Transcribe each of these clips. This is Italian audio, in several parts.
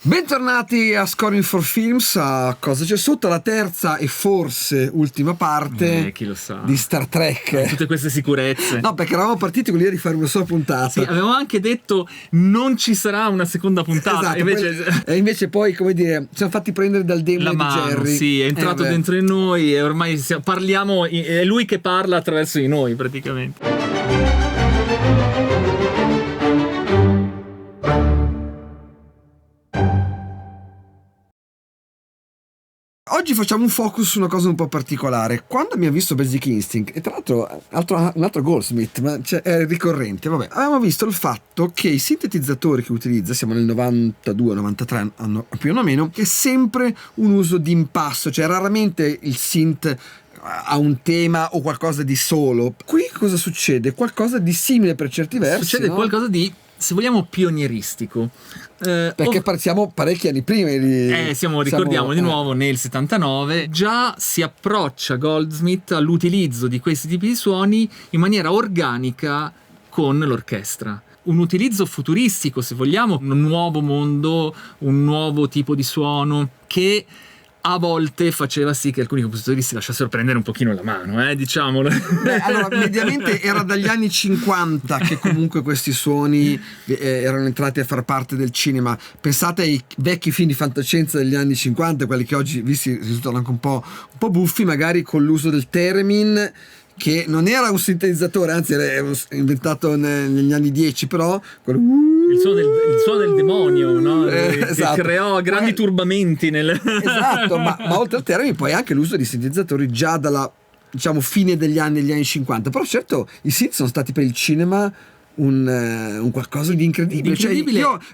Bentornati a Scoring for Films, a Cosa c'è sotto, la terza e forse ultima parte chi lo sa, di Star Trek. tutte queste sicurezze. No, perché eravamo partiti con l'idea di fare una sola puntata. Sì, avevamo anche detto non ci sarà una seconda puntata. Esatto, invece poi, come dire, ci siamo fatti prendere dal demone la di mano, Jerry. sì, è entrato dentro di noi e ormai parliamo, è lui che parla attraverso di noi praticamente. Oggi facciamo un focus su una cosa un po' particolare. Quando abbiamo visto Basic Instinct, e tra l'altro un altro Goldsmith, ma è ricorrente, avevamo visto il fatto che i sintetizzatori che utilizza, siamo nel 92-93 anno più o meno, è sempre un uso di impasto, cioè raramente il synth ha un tema o qualcosa di solo. Qui cosa succede? Qualcosa di simile per certi versi. Succede, no? Qualcosa di, se vogliamo, pionieristico. Perché siamo parecchi anni prima ricordiamo di nuovo nel 79 già si approccia Goldsmith all'utilizzo di questi tipi di suoni in maniera organica con l'orchestra. Un utilizzo futuristico, se vogliamo, un nuovo mondo, un nuovo tipo di suono che a volte faceva sì che alcuni compositori si lasciassero prendere un pochino la mano, diciamolo. Allora, mediamente era dagli anni 50 che comunque questi suoni erano entrati a far parte del cinema. Pensate ai vecchi film di fantascienza degli anni 50, quelli che oggi visti risultano anche un po' buffi, magari con l'uso del theremin, che non era un sintetizzatore, anzi era inventato negli anni 10, però il suono del demonio, no? Esatto. Che creò grandi turbamenti esatto, ma oltre al theremin poi anche l'uso di sintetizzatori già dalla, diciamo, fine degli anni 50. Però certo i synth sono stati per il cinema un qualcosa di incredibile. Cioè,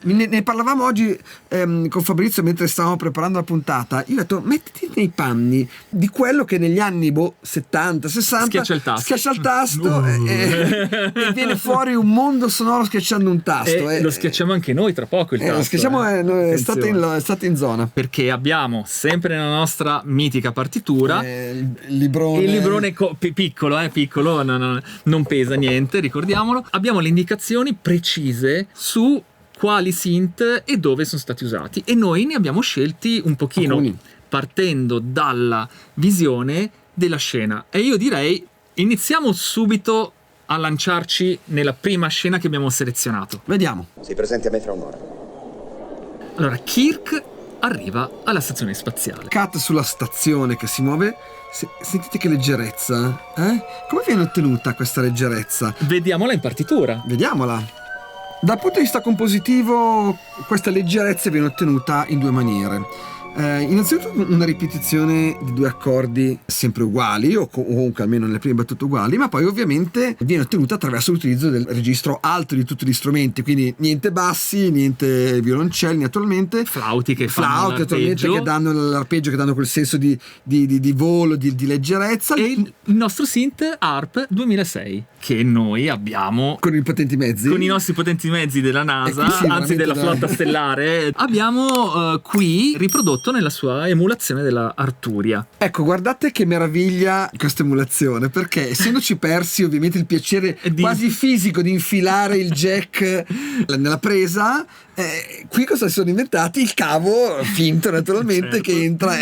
ne parlavamo oggi con Fabrizio mentre stavamo preparando la puntata. Io ho detto, mettiti nei panni di quello che negli anni 70, 60 schiaccia il tasto e viene fuori un mondo sonoro schiacciando un tasto. Lo schiacciamo anche noi tra poco il tasto. Lo schiacciamo, è stato in zona. Perché abbiamo sempre nella nostra mitica partitura il librone piccolo, non pesa niente, ricordiamolo. Abbiamo le indicazioni precise su quali synth e dove sono stati usati, e noi ne abbiamo scelti un pochino partendo dalla visione della scena, e io direi iniziamo subito a lanciarci nella prima scena che abbiamo selezionato. Vediamo. Si presenti a me fra un'ora. Allora, Kirk arriva alla stazione spaziale. Cut sulla stazione che si muove. Sentite che leggerezza, Come viene ottenuta questa leggerezza? Vediamola in partitura. Vediamola. Dal punto di vista compositivo, questa leggerezza viene ottenuta in due maniere. Innanzitutto una ripetizione di due accordi sempre uguali, o comunque almeno nelle prime battute uguali, ma poi ovviamente viene ottenuta attraverso l'utilizzo del registro alto di tutti gli strumenti, quindi niente bassi, niente violoncelli naturalmente, flauti naturalmente che danno l'arpeggio, che danno quel senso di volo, di leggerezza, e il nostro synth ARP 2006 che noi abbiamo con i potenti mezzi, con i nostri potenti mezzi della NASA, anzi della flotta stellare, abbiamo qui riprodotto nella sua emulazione della Arturia. Ecco, guardate che meraviglia questa emulazione, perché essendoci persi ovviamente il piacere quasi fisico di infilare il jack nella presa, qui cosa si sono inventati? Il cavo finto naturalmente, certo, che entra,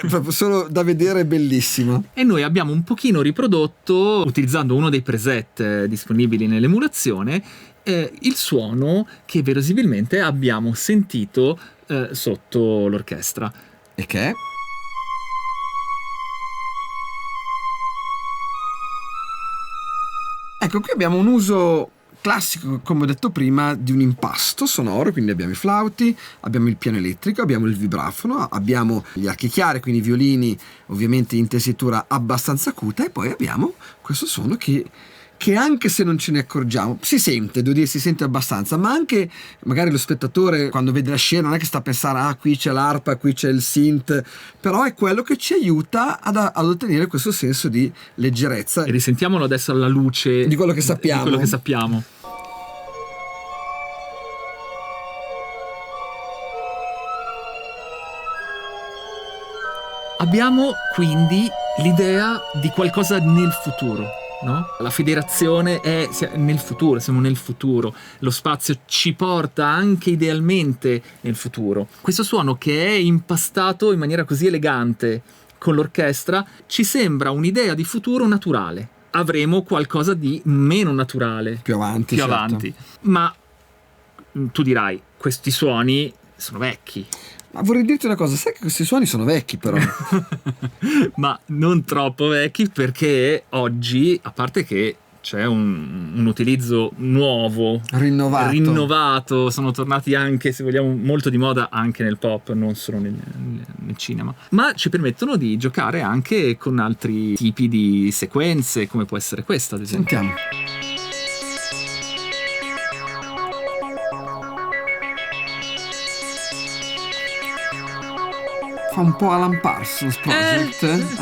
proprio solo da vedere, è bellissimo. E noi abbiamo un pochino riprodotto, utilizzando uno dei preset disponibili nell'emulazione, il suono che verosimilmente abbiamo sentito sotto l'orchestra. E che è? Ecco, qui abbiamo un uso classico, come ho detto prima, di un impasto sonoro, quindi abbiamo i flauti, abbiamo il piano elettrico, abbiamo il vibrafono, abbiamo gli archi chiari, quindi i violini ovviamente in tessitura abbastanza acuta, e poi abbiamo questo suono che anche se non ce ne accorgiamo si sente, devo dire, si sente abbastanza, ma anche magari lo spettatore quando vede la scena non è che sta a pensare qui c'è l'arpa, qui c'è il synth, però è quello che ci aiuta ad ottenere questo senso di leggerezza. E risentiamolo adesso alla luce di quello che sappiamo. Abbiamo quindi l'idea di qualcosa nel futuro, no? La federazione è nel futuro, siamo nel futuro, lo spazio ci porta anche idealmente nel futuro. Questo suono che è impastato in maniera così elegante con l'orchestra ci sembra un'idea di futuro naturale. Avremo qualcosa di meno naturale più avanti, più certo. avanti. Ma tu dirai, questi suoni sono vecchi. Ma vorrei dirti una cosa, sai che questi suoni sono vecchi però. Ma non troppo vecchi, perché oggi, a parte che c'è un utilizzo nuovo, rinnovato, sono tornati anche, se vogliamo, molto di moda anche nel pop, non solo nel cinema, ma ci permettono di giocare anche con altri tipi di sequenze, come può essere questa, ad esempio. Sentiamo. Fa un po' Alan Parsons Project,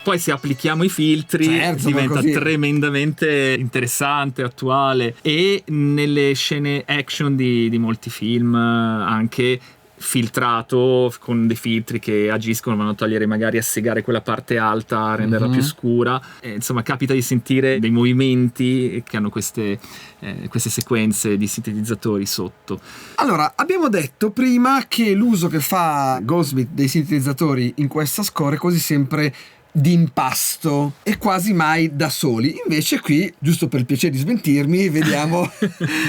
Poi se applichiamo i filtri, certo, diventa tremendamente interessante, attuale, e nelle scene action di molti film anche filtrato con dei filtri che agiscono, vanno a togliere, magari a segare quella parte alta, a renderla più scura, insomma capita di sentire dei movimenti che hanno queste sequenze di sintetizzatori sotto. Allora, abbiamo detto prima che l'uso che fa Goldsmith dei sintetizzatori in questa score è quasi sempre di impasto e quasi mai da soli. Invece qui, giusto per il piacere di smentirmi, vediamo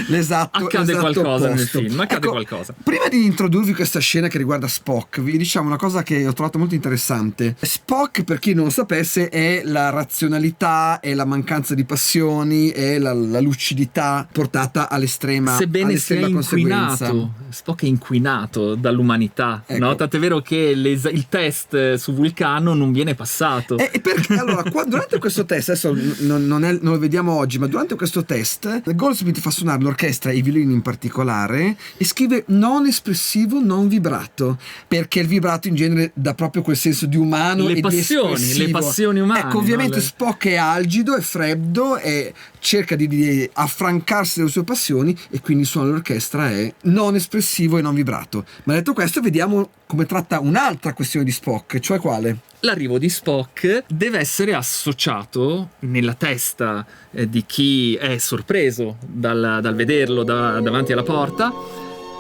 l'esatto qualcosa opposto. nel film, accade qualcosa. Prima di introdurvi questa scena che riguarda Spock, vi diciamo una cosa che ho trovato molto interessante. Spock, per chi non lo sapesse, è la razionalità, è la mancanza di passioni, è la lucidità portata all'estrema, sebbene sia conseguenza. Inquinato, Spock è inquinato dall'umanità, ecco. No? Tant'è vero che il test su Vulcano non viene passato. E perché allora durante questo test, adesso non lo vediamo oggi, ma durante questo test Goldsmith fa suonare l'orchestra e i violini in particolare e scrive non espressivo, non vibrato, perché il vibrato in genere dà proprio quel senso di umano le passioni umane. Ecco, ovviamente no? Spock è algido, è freddo e cerca di affrancarsi dalle sue passioni, e quindi il suono dell'orchestra è non espressivo e non vibrato. Ma detto questo, vediamo come tratta un'altra questione di Spock, cioè quale? L'arrivo di Spock deve essere associato nella testa di chi è sorpreso dal vederlo davanti alla porta.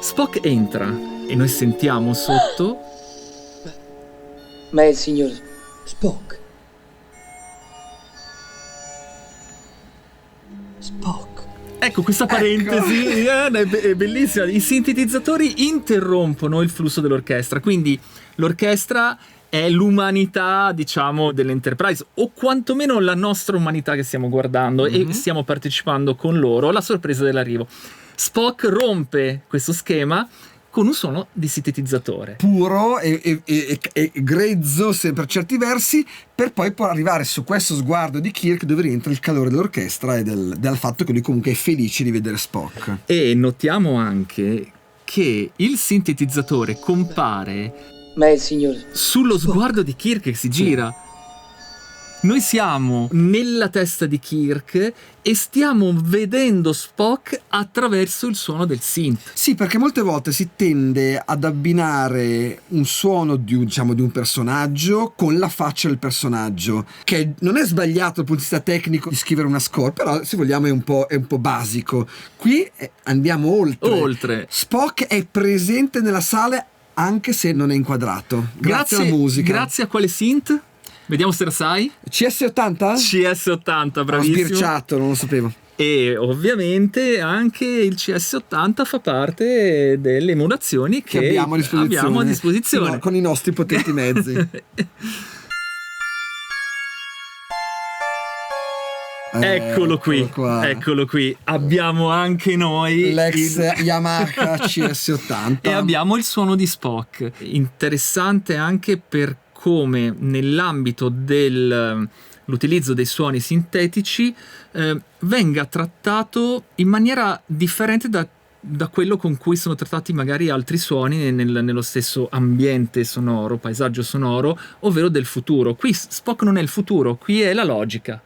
Spock entra e noi sentiamo sotto: ma è il signor Spock. Spock. Ecco, questa parentesi è bellissima. I sintetizzatori interrompono il flusso dell'orchestra, quindi l'orchestra è l'umanità, diciamo, dell'Enterprise, o quantomeno la nostra umanità che stiamo guardando e stiamo partecipando con loro alla sorpresa dell'arrivo. Spock rompe questo schema con un suono di sintetizzatore puro e grezzo per certi versi, per poi arrivare su questo sguardo di Kirk dove rientra il calore dell'orchestra e del fatto che lui comunque è felice di vedere Spock. E notiamo anche che il sintetizzatore compare ma è il signor sullo sguardo di Kirk che si gira. Noi siamo nella testa di Kirk e stiamo vedendo Spock attraverso il suono del synth. Sì, perché molte volte si tende ad abbinare un suono di un personaggio con la faccia del personaggio, che non è sbagliato dal punto di vista tecnico di scrivere una score, però se vogliamo è un po' basico. Qui andiamo oltre. Spock è presente nella sala anche se non è inquadrato, grazie alla musica. Grazie a quale synth? Vediamo se la sai. CS80? CS80, bravissimo. Ho sbirciato, non lo sapevo. E ovviamente anche il CS80 fa parte delle emulazioni che abbiamo a disposizione. No, con i nostri potenti mezzi. Eccolo qui. Abbiamo anche noi l'ex Yamaha CS80 e abbiamo il suono di Spock. Interessante anche per come nell'ambito dell'utilizzo dei suoni sintetici venga trattato in maniera differente da quello con cui sono trattati magari altri suoni nello stesso ambiente sonoro, paesaggio sonoro, ovvero del futuro. Qui Spock non è il futuro, qui è la logica.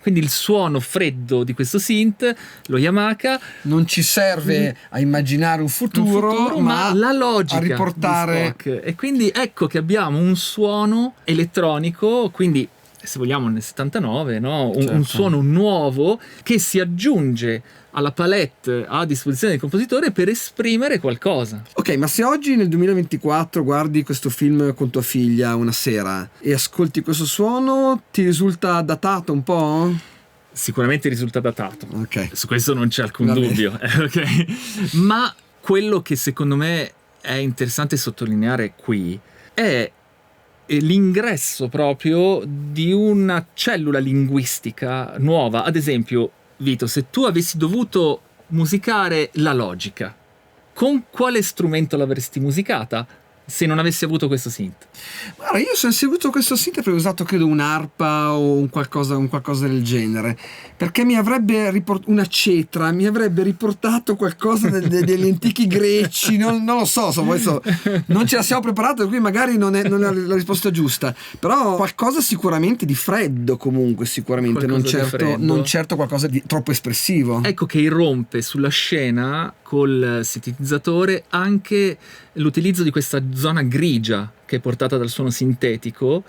Quindi il suono freddo di questo synth, lo Yamaha, non ci serve a immaginare un futuro, ma la logica a riportare. E quindi ecco che abbiamo un suono elettronico, quindi se vogliamo nel 79, no? Un Certo. suono nuovo che si aggiunge alla palette a disposizione del compositore per esprimere qualcosa. Ok, ma se oggi nel 2024 guardi questo film con tua figlia una sera e ascolti questo suono, ti risulta datato un po'? Sicuramente risulta datato. Ok. Su questo non c'è alcun Va bene. dubbio, ok? Ma quello che secondo me è interessante sottolineare qui è l'ingresso proprio di una cellula linguistica nuova. Ad esempio, Vito, se tu avessi dovuto musicare la logica, con quale strumento l'avresti musicata se non avessi avuto questo synth? Guarda, io se avessi avuto questo synth avrei usato credo un'arpa o un qualcosa del genere, perché mi avrebbe una cetra, mi avrebbe riportato qualcosa degli antichi greci, non lo so, adesso non ce la siamo preparata, qui magari non è la risposta giusta, però qualcosa sicuramente di freddo comunque, sicuramente, non Qualcosa di certo, freddo. non certo qualcosa di troppo espressivo. Ecco che irrompe sulla scena col sintetizzatore anche l'utilizzo di questa zona grigia che è portata dal suono sintetico,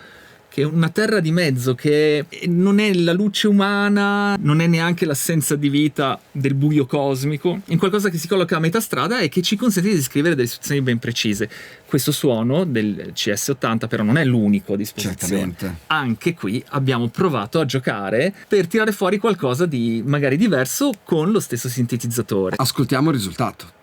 che è una terra di mezzo, che non è la luce umana, non è neanche l'assenza di vita del buio cosmico, in qualcosa che si colloca a metà strada e che ci consente di descrivere delle situazioni ben precise. Questo suono del CS80 però non è l'unico a disposizione. Certamente. Anche qui abbiamo provato a giocare per tirare fuori qualcosa di magari diverso con lo stesso sintetizzatore. Ascoltiamo il risultato.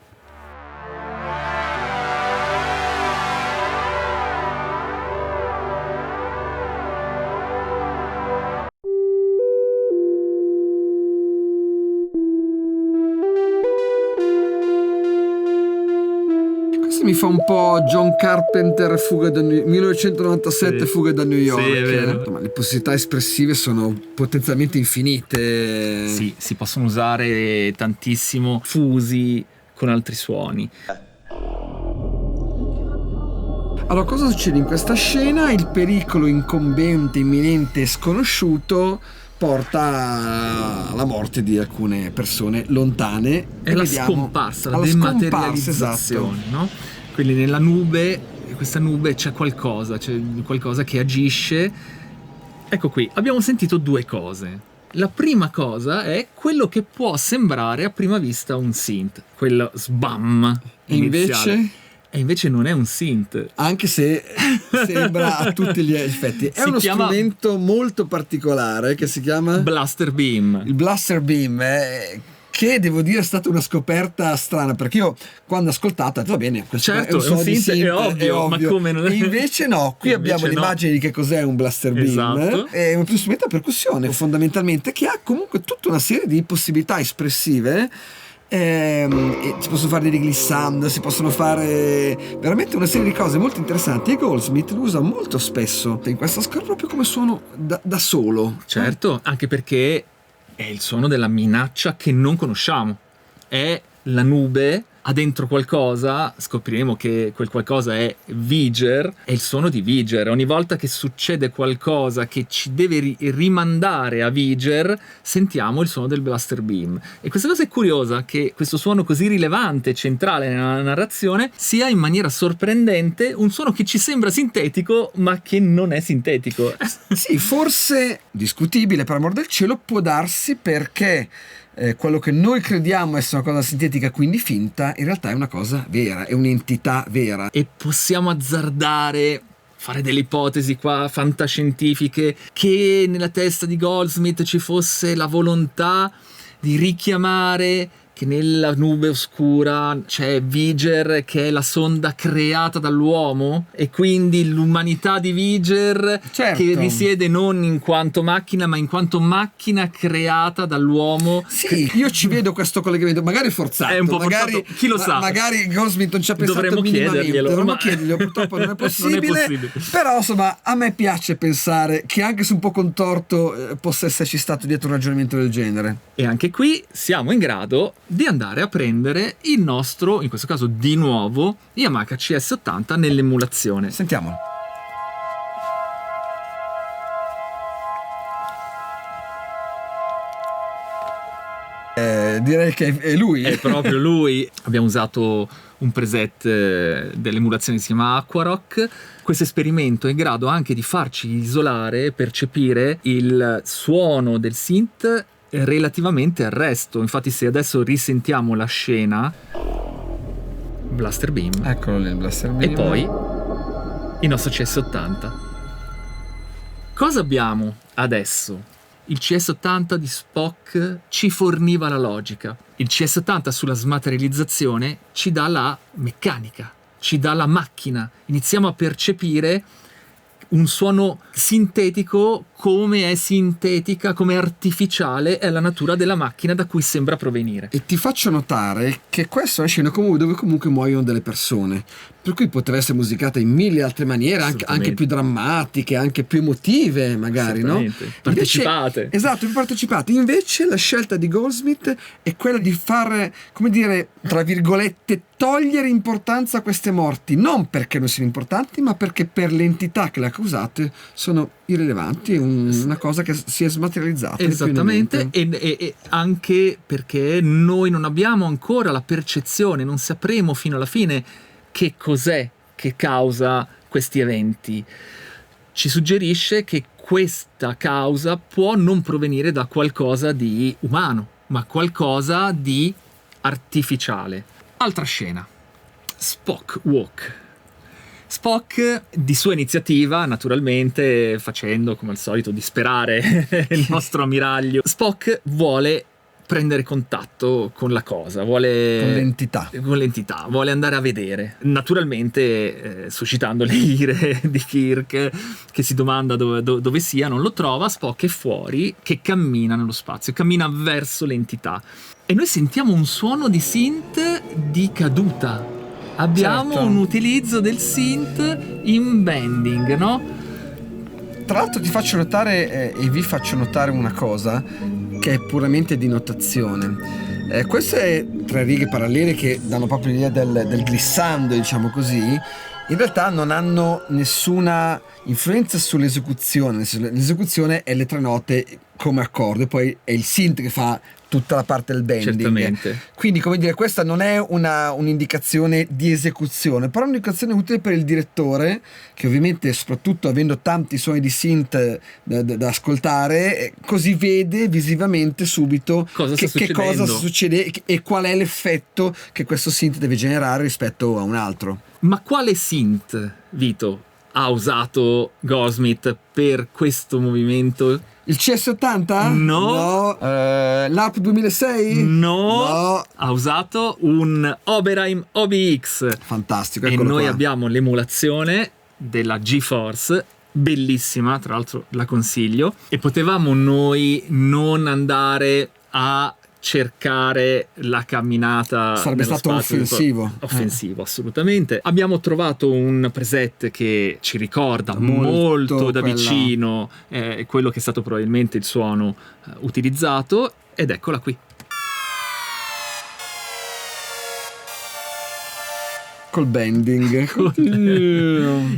Mi fa un po' John Carpenter, 1997, Sì. Fuga da New York. Sì, è vero. Insomma, le possibilità espressive sono potenzialmente infinite. Sì, si possono usare tantissimo fusi con altri suoni. Allora, cosa succede in questa scena? Il pericolo incombente, imminente e sconosciuto porta alla morte di alcune persone lontane. È E la vediamo- scomparsa, la alla scomparsa, dematerializzazione, esatto. no? Quindi nella nube, questa nube c'è qualcosa che agisce. Ecco qui, abbiamo sentito due cose. La prima cosa è quello che può sembrare a prima vista un synth, quello sbam E iniziale. invece, E invece non è un synth. anche se sembra a tutti gli effetti, è Si uno chiama strumento molto particolare che si chiama Blaster Beam. il Blaster Beam, che devo dire è stata una scoperta strana, perché io quando ho ascoltato ho detto va bene, questo Certo, è un suono di synth, è synth, ovvio, ma come non è? E invece no, qui Invece abbiamo no. l'immagine di che cos'è un Blaster Beam. Esatto. È uno strumento a percussione fondamentalmente, che ha comunque tutta una serie di possibilità espressive. E si possono fare dei glissando, si possono fare veramente una serie di cose molto interessanti, e Goldsmith lo usa molto spesso in questa score proprio come suono da solo. Certo, anche perché è il suono della minaccia che non conosciamo. È la nube, ha dentro qualcosa, scopriremo che quel qualcosa è Viger, è il suono di Viger. Ogni volta che succede qualcosa che ci deve rimandare a Viger, sentiamo il suono del Blaster Beam. E questa cosa è curiosa, che questo suono così rilevante, centrale nella narrazione, sia in maniera sorprendente un suono che ci sembra sintetico, ma che non è sintetico. Sì, forse discutibile, per amor del cielo, può darsi, perché quello che noi crediamo essere una cosa sintetica, quindi finta, in realtà è una cosa vera, è un'entità vera. E possiamo azzardare, fare delle ipotesi qua fantascientifiche, che nella testa di Goldsmith ci fosse la volontà di richiamare che nella nube oscura c'è Viger, che è la sonda creata dall'uomo, e quindi l'umanità di Viger, Certo. che risiede non in quanto macchina, ma in quanto macchina creata dall'uomo. Sì, io ci vedo questo collegamento, magari forzato. È un po' magari, forzato, chi lo sa? Magari Goldsmith non ci ha pensato Dovremmo minimamente. chiederglielo, Dovremmo ma- chiederglielo, purtroppo non è possibile. possibile. Però insomma, a me piace pensare che anche se un po' contorto possa esserci stato dietro un ragionamento del genere. E anche qui siamo in grado di andare a prendere il nostro, in questo caso di nuovo, Yamaha CS80 nell'emulazione. Sentiamolo. direi che è lui. È proprio lui. Abbiamo usato un preset dell'emulazione che si chiama Aquarock. Questo esperimento è in grado anche di farci isolare e percepire il suono del synth relativamente al resto. Infatti se adesso risentiamo la scena, Blaster Beam, Eccolo lì il Blaster Beam. e poi il nostro CS80. Cosa abbiamo adesso? Il CS80 di Spock ci forniva la logica. Il CS80 sulla smaterializzazione ci dà la meccanica, ci dà la macchina. Iniziamo a percepire un suono sintetico, come è sintetica, come artificiale è la natura della macchina da cui sembra provenire. E ti faccio notare che questa è una scena dove comunque muoiono delle persone, per cui poteva essere musicata in mille altre maniere, anche più drammatiche, anche più emotive magari, no? Partecipate. Invece, esatto, più partecipate. Invece la scelta di Goldsmith è quella di far, come dire, tra virgolette, togliere importanza a queste morti, non perché non siano importanti, ma perché per le entità che le ha causate sono irrilevanti, una cosa che si è smaterializzata. Esattamente, e anche perché noi non abbiamo ancora la percezione, non sapremo fino alla fine che cos'è che causa questi eventi. Ci suggerisce che questa causa può non provenire da qualcosa di umano, ma qualcosa di artificiale. Altra scena. Spock Walk. Spock, di sua iniziativa, naturalmente, facendo come al solito disperare il nostro ammiraglio, Spock vuole prendere contatto con la cosa, con l'entità, vuole andare a vedere, naturalmente suscitando le ire di Kirk, che si domanda dove sia, non lo trova. Spock è fuori, che cammina nello spazio, cammina verso l'entità, e noi sentiamo un suono di synth di caduta. Abbiamo un utilizzo del synth in bending, no? Tra l'altro ti faccio notare e vi faccio notare una cosa che è puramente di notazione. Queste tre righe parallele che danno proprio l'idea del glissando, diciamo così, in realtà non hanno nessuna influenza sull'esecuzione. L'esecuzione è le tre note come accordo, e poi è il synth che fa tutta la parte del bending. Certamente. Quindi, come dire, questa non è un'indicazione di esecuzione, però è un'indicazione utile per il direttore, che ovviamente, soprattutto avendo tanti suoni di synth da ascoltare, così vede visivamente subito che cosa succede e qual è l'effetto che questo synth deve generare rispetto a un altro. Ma quale synth, Vito, ha usato Goldsmith per questo movimento? Il CS80? No. L'ARP 2006? No. Ha usato un Oberheim OBX. Fantastico, e eccolo noi qua. abbiamo l'emulazione della GeForce, bellissima, tra l'altro la consiglio, e potevamo noi non andare a cercare la camminata. Sarebbe stato offensivo, assolutamente. Abbiamo trovato un preset che ci ricorda molto da vicino quello che è stato probabilmente il suono utilizzato, ed eccola qui. Col bending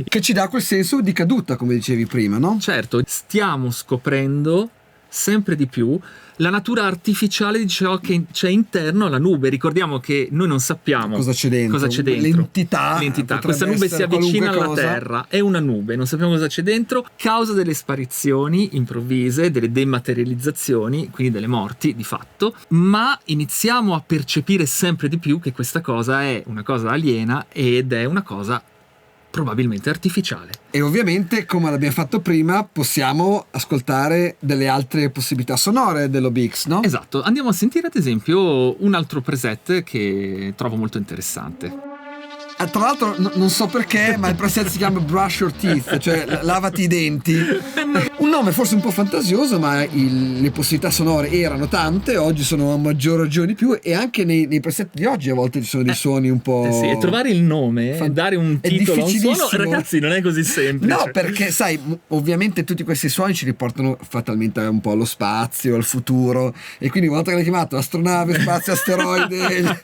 che ci dà quel senso di caduta, come dicevi prima, no? Certo, stiamo scoprendo sempre di più la natura artificiale di ciò che c'è interno alla nube. Ricordiamo che noi non sappiamo cosa c'è dentro. L'entità. Questa nube si avvicina alla Terra, è una nube, non sappiamo cosa c'è dentro, causa delle sparizioni improvvise, delle dematerializzazioni, quindi delle morti di fatto, ma iniziamo a percepire sempre di più che questa cosa è una cosa aliena ed è una cosa probabilmente artificiale. E ovviamente, come l'abbiamo fatto prima, possiamo ascoltare delle altre possibilità sonore dell'OBX, no? Esatto, andiamo a sentire ad esempio un altro preset che trovo molto interessante. Tra l'altro non so perché, ma il preset si chiama Brush Your Teeth, cioè lavati i denti. Un nome forse un po' fantasioso, ma le possibilità sonore erano tante, oggi sono a maggior ragione di più, e anche nei preset di oggi a volte ci sono dei suoni un po'... Sì, e trovare il nome, dare un titolo a un suono, ragazzi, non è così semplice. No, perché sai, ovviamente tutti questi suoni ci riportano fatalmente un po' allo spazio, al futuro, e quindi una volta che l'hai chiamato astronave, spazio, asteroide,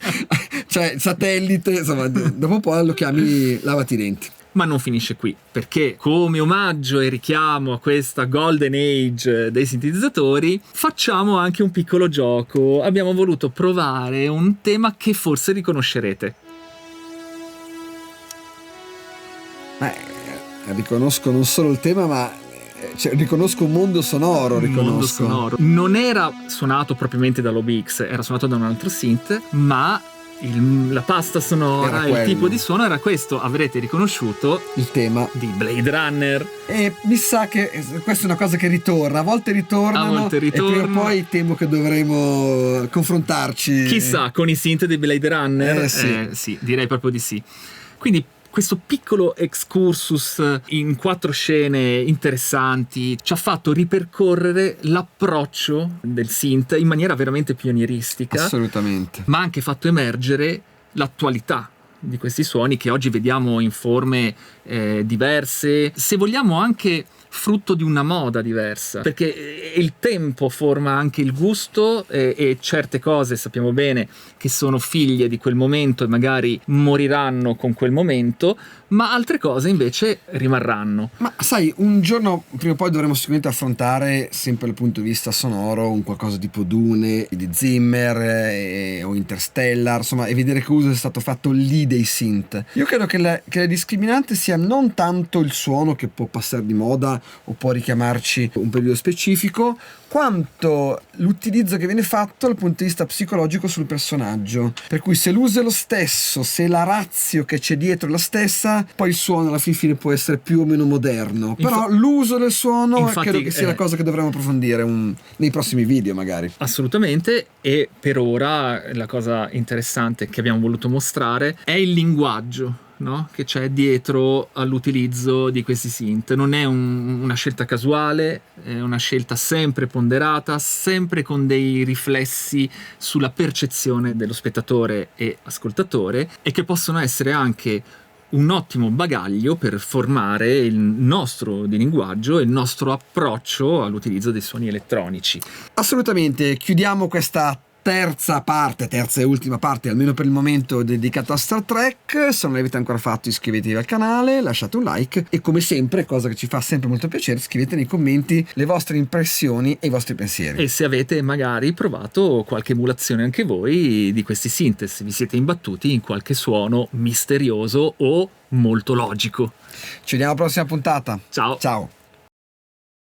cioè satellite, insomma, dopo un po' lo chiami lavati i denti. Ma non finisce qui, perché come omaggio e richiamo a questa golden age dei sintetizzatori facciamo anche un piccolo gioco. Abbiamo voluto provare un tema che forse riconoscerete. Riconosco non solo il tema, ma riconosco un mondo sonoro. Mondo sonoro. Non era suonato propriamente dall'OBX, era suonato da un altro synth, ma la pasta sonora, il tipo di suono era questo. Avrete riconosciuto il tema di Blade Runner. E mi sa che questa è una cosa che ritorna, a volte ritornano, e prima o poi temo che dovremo confrontarci, chissà, con i synth di Blade Runner. Sì, direi proprio di sì. Quindi questo piccolo excursus in 4 scene interessanti ci ha fatto ripercorrere l'approccio del synth in maniera veramente pionieristica. Assolutamente. Ma ha anche fatto emergere l'attualità di questi suoni che oggi vediamo in forme diverse, se vogliamo anche frutto di una moda diversa, perché il tempo forma anche il gusto, e certe cose sappiamo bene che sono figlie di quel momento e magari moriranno con quel momento, ma altre cose invece rimarranno. Ma sai, un giorno prima o poi dovremo sicuramente affrontare, sempre dal punto di vista sonoro, un qualcosa tipo Dune di Zimmer o Interstellar, insomma, e vedere che uso è stato fatto lì dei synth. Io credo che la discriminante sia non tanto il suono, che può passare di moda o può richiamarci un periodo specifico, quanto l'utilizzo che viene fatto dal punto di vista psicologico sul personaggio. Per cui se l'uso è lo stesso, se la ratio che c'è dietro è la stessa, poi il suono alla fine può essere più o meno moderno. Però l'uso del suono credo che sia la cosa che dovremo approfondire nei prossimi video magari. Assolutamente. E per ora la cosa interessante che abbiamo voluto mostrare è il linguaggio, no? Che c'è dietro all'utilizzo di questi synth. Non è una scelta casuale, è una scelta sempre ponderata, sempre con dei riflessi sulla percezione dello spettatore e ascoltatore, e che possono essere anche un ottimo bagaglio per formare il nostro di linguaggio e il nostro approccio all'utilizzo dei suoni elettronici. Assolutamente. Chiudiamo questa terza e ultima parte, almeno per il momento, dedicata a Star Trek. Se non l'avete ancora fatto, iscrivetevi al canale, lasciate un like e, come sempre, cosa che ci fa sempre molto piacere, scrivete nei commenti le vostre impressioni e i vostri pensieri. E se avete magari provato qualche emulazione anche voi di questi synth, vi siete imbattuti in qualche suono misterioso o molto logico. Ci vediamo alla prossima puntata. Ciao.